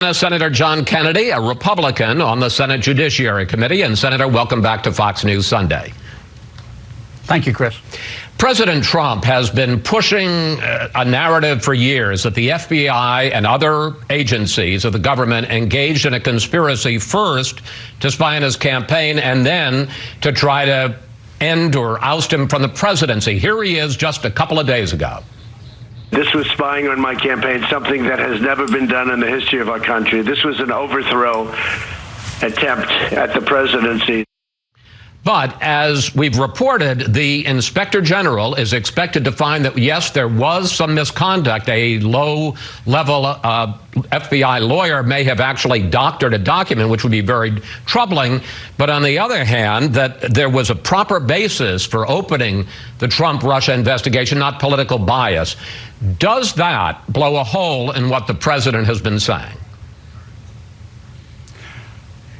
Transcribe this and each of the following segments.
Senator John Kennedy, a Republican on the Senate Judiciary Committee. And Senator, welcome back to Fox News Sunday. Thank you, Chris. President Trump has been pushing a narrative for years that the FBI and other agencies of the government engaged in a conspiracy first to spy on his campaign and then to try to end or oust him from the presidency. Here he is just a couple of days ago. This was spying on my campaign, something that has never been done in the history of our country. This was an overthrow attempt at the presidency. But as we've reported, the Inspector General is expected to find that, yes, there was some misconduct. A low-level FBI lawyer may have actually doctored a document, which would be very troubling. But on the other hand, that there was a proper basis for opening the Trump-Russia investigation, not political bias. Does that blow a hole in what the president has been saying?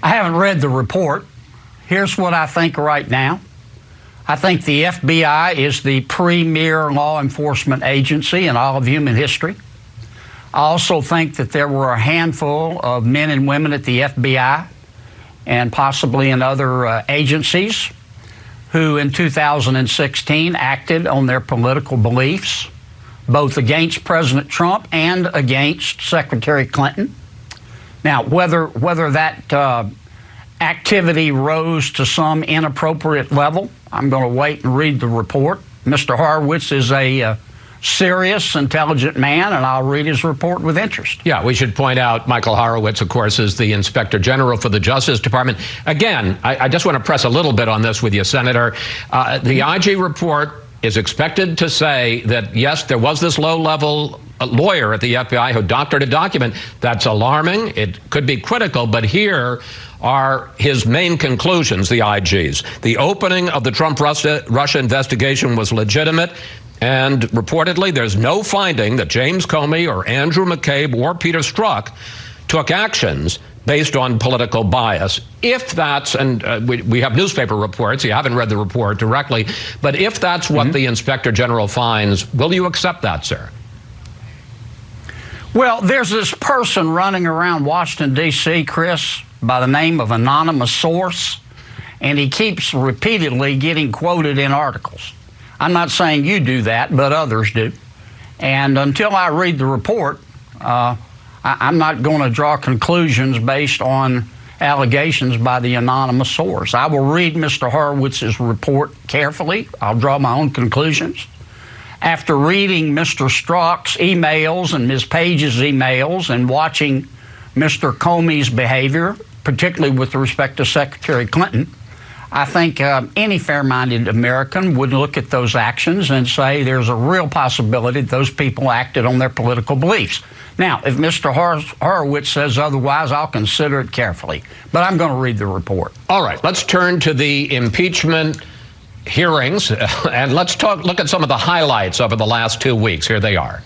I haven't read the report. Here's what I think right now. I think the FBI is the premier law enforcement agency in all of human history. I also think that there were a handful of men and women at the FBI and possibly in other agencies who in 2016 acted on their political beliefs, both against President Trump and against Secretary Clinton. Now, whether that activity rose to some inappropriate level, I'm going to wait and read the report. Mr. Horowitz is a serious, intelligent man, and I'll read his report with interest. Yeah, we should point out Michael Horowitz, of course, is the Inspector General for the Justice Department. Again, I just want to press a little bit on this with you, Senator. The IG report is expected to say that, yes, there was this low-level lawyer at the FBI who doctored a document. That's alarming. It could be critical, but here are his main conclusions, the IG's. The opening of the Trump-Russia investigation was legitimate, and reportedly there's no finding that James Comey or Andrew McCabe or Peter Strzok took actions based on political bias. If that's, and we have newspaper reports, you haven't read the report directly, but if that's what the Inspector General finds, will you accept that, sir? Well, there's this person running around Washington, D.C., Chris, by the name of Anonymous Source, and he keeps repeatedly getting quoted in articles. I'm not saying you do that, but others do. And until I read the report, I'm not going to draw conclusions based on allegations by the anonymous source. I will read Mr. Horowitz's report carefully. I'll draw my own conclusions. After reading Mr. Strzok's emails and Ms. Page's emails and watching Mr. Comey's behavior, particularly with respect to Secretary Clinton, I think any fair-minded American would look at those actions and say there's a real possibility that those people acted on their political beliefs. Now, if Mr. Horowitz says otherwise, I'll consider it carefully. But I'm going to read the report. All right, let's turn to the impeachment hearings, and let's look at some of the highlights over the last 2 weeks. Here they are.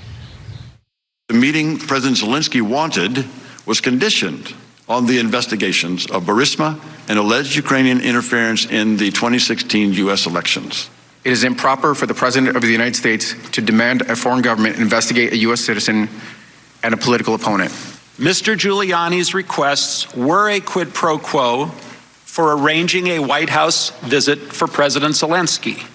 The meeting President Zelensky wanted was conditioned on the investigations of Burisma and alleged Ukrainian interference in the 2016 U.S. elections. It is improper for the President of the United States to demand a foreign government investigate a U.S. citizen and a political opponent. Mr. Giuliani's requests were a quid pro quo for arranging a White House visit for President Zelensky.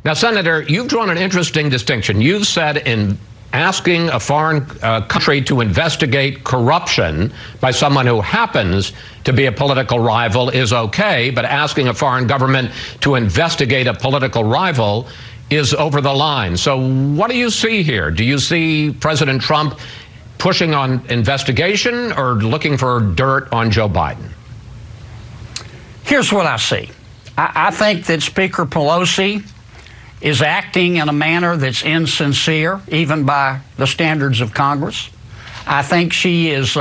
Now, Senator, you've drawn an interesting distinction. You've said in asking a foreign country to investigate corruption by someone who happens to be a political rival is okay, but asking a foreign government to investigate a political rival is over the line. So what do you see here? Do you see President Trump pushing on investigation or looking for dirt on Joe Biden? Here's what I see. I think that Speaker Pelosi is acting in a manner that's insincere, even by the standards of Congress. I think she is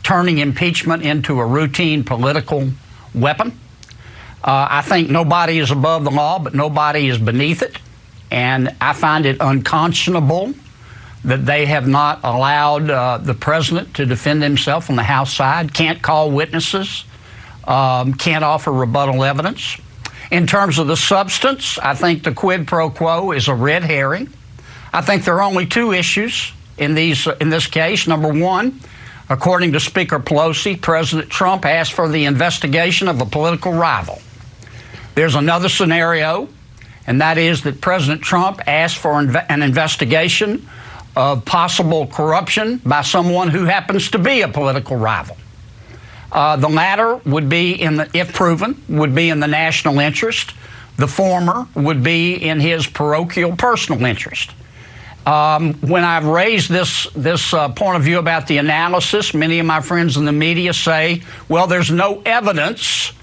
turning impeachment into a routine political weapon. I think nobody is above the law, but nobody is beneath it. And I find it unconscionable that they have not allowed the president to defend himself on the House side, can't call witnesses, can't offer rebuttal evidence. In terms of the substance, I think the quid pro quo is a red herring. I think there are only two issues in this case. Number one, According to Speaker Pelosi, President Trump asked for the investigation of a political rival. There's another scenario, and that is that President Trump asked for an investigation of possible corruption by someone who happens to be a political rival. The latter would be, if proven, would be in the national interest. The former would be in his parochial personal interest. When I've raised this point of view about the analysis, many of my friends in the media say, well, there's no evidence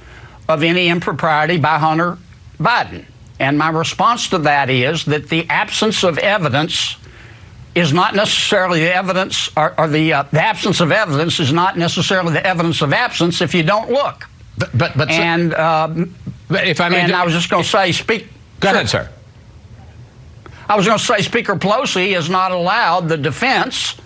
of any impropriety by Hunter Biden. And my response to that is that the absence of evidence is not necessarily the evidence, or the absence of evidence is not necessarily the evidence of absence if you don't look. But if I may, and I was just going to say, Go ahead, sir. I was going to say Speaker Pelosi has not allowed the defense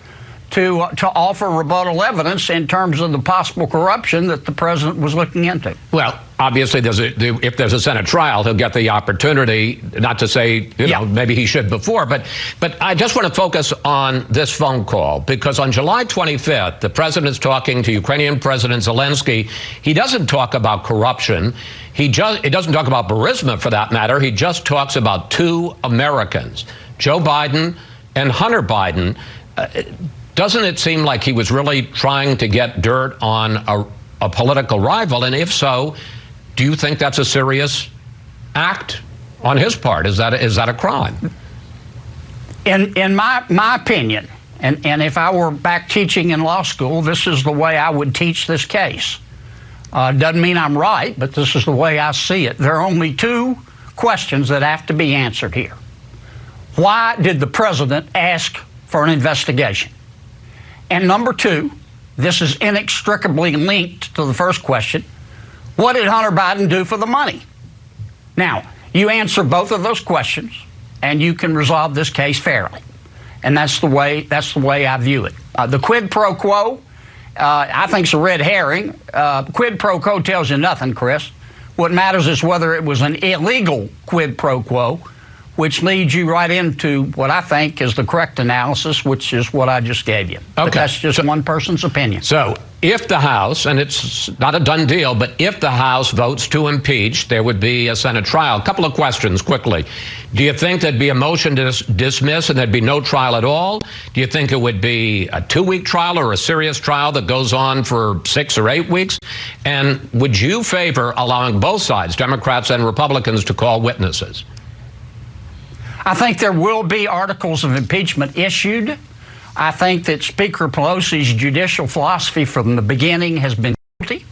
to offer rebuttal evidence in terms of the possible corruption that the president was looking into. Well, obviously, if there's a Senate trial, he'll get the opportunity, not to say, you know, maybe he should before, but I just want to focus on this phone call, because on July 25th, the president's talking to Ukrainian President Zelensky. He doesn't talk about corruption. He doesn't talk about Burisma, for that matter. He just talks about two Americans, Joe Biden and Hunter Biden. Doesn't it seem like he was really trying to get dirt on a political rival? And if so, do you think that's a serious act on his part? Is that a crime? In my opinion, and if I were back teaching in law school, this is the way I would teach this case. Doesn't mean I'm right, but this is the way I see it. There are only two questions that have to be answered here. Why did the president ask for an investigation? And number two, this is inextricably linked to the first question, what did Hunter Biden do for the money? Now, you answer both of those questions, and you can resolve this case fairly. And that's the way I view it. The quid pro quo, I think, is a red herring. Quid pro quo tells you nothing, Chris. What matters is whether it was an illegal quid pro quo, which leads you right into what I think is the correct analysis, which is what I just gave you. Okay. But that's just one person's opinion. So if the House, and it's not a done deal, but if the House votes to impeach, there would be a Senate trial. A couple of questions quickly. Do you think there'd be a motion to dismiss and there'd be no trial at all? Do you think it would be a 2-week trial or a serious trial that goes on for 6 or 8 weeks? And would you favor allowing both sides, Democrats and Republicans, to call witnesses? I think there will be articles of impeachment issued. I think that Speaker Pelosi's judicial philosophy from the beginning has been guilty.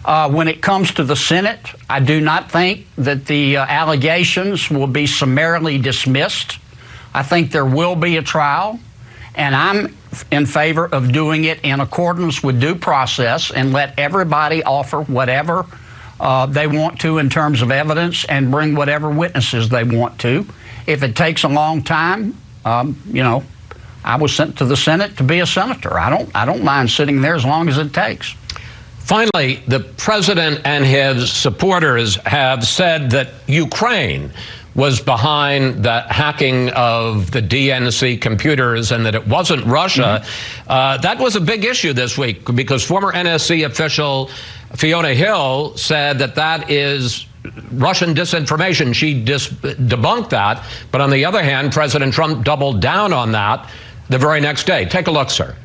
When it comes to the Senate, I do not think that the allegations will be summarily dismissed. I think there will be a trial, and I'm in favor of doing it in accordance with due process and let everybody offer whatever they want to in terms of evidence and bring whatever witnesses they want to. If it takes a long time, you know, I was sent to the Senate to be a senator. I don't mind sitting there as long as it takes. Finally, the president and his supporters have said that Ukraine was behind the hacking of the DNC computers and that it wasn't Russia. That was a big issue this week because former NSC official Fiona Hill said that that is Russian disinformation. She debunked that. But on the other hand, President Trump doubled down on that the very next day. Take a look, sir.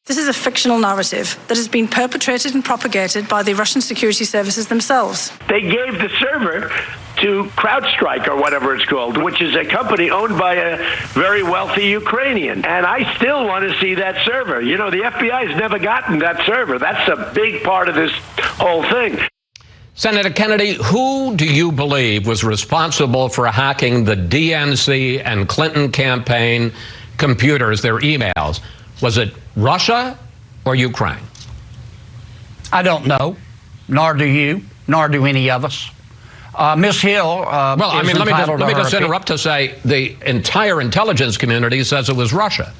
This is a fictional narrative that has been perpetrated and propagated by the Russian security services themselves. They gave the server to CrowdStrike, or whatever it's called, which is a company owned by a very wealthy Ukrainian. And I still want to see that server. You know, the FBI has never gotten that server. That's a big part of this whole thing. Senator Kennedy, who do you believe was responsible for hacking the DNC and Clinton campaign computers, their emails? Was it Russia or Ukraine? I don't know, nor do you, nor do any of us. Ms. Hill, well, I mean, let me just interrupt to say the entire intelligence community says it was Russia.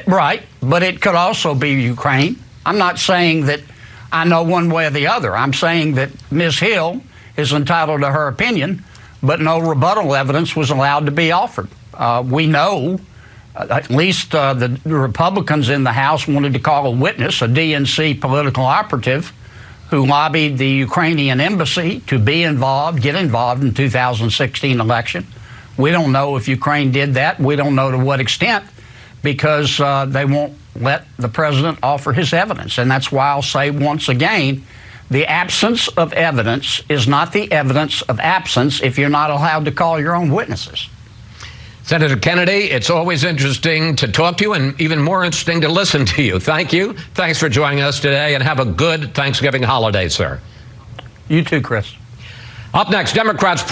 Right, but it could also be Ukraine. I'm not saying that I know one way or the other. I'm saying that Ms. Hill is entitled to her opinion, but no rebuttal evidence was allowed to be offered. We know At least the Republicans in the House wanted to call a witness, a DNC political operative, who lobbied the Ukrainian embassy to get involved in 2016 election. We don't know if Ukraine did that. We don't know to what extent, because they won't let the president offer his evidence. And that's why I'll say once again, the absence of evidence is not the evidence of absence if you're not allowed to call your own witnesses. Senator Kennedy, it's always interesting to talk to you and even more interesting to listen to you. Thank you. Thanks for joining us today, and have a good Thanksgiving holiday, sir. You too, Chris. Up next, Democrats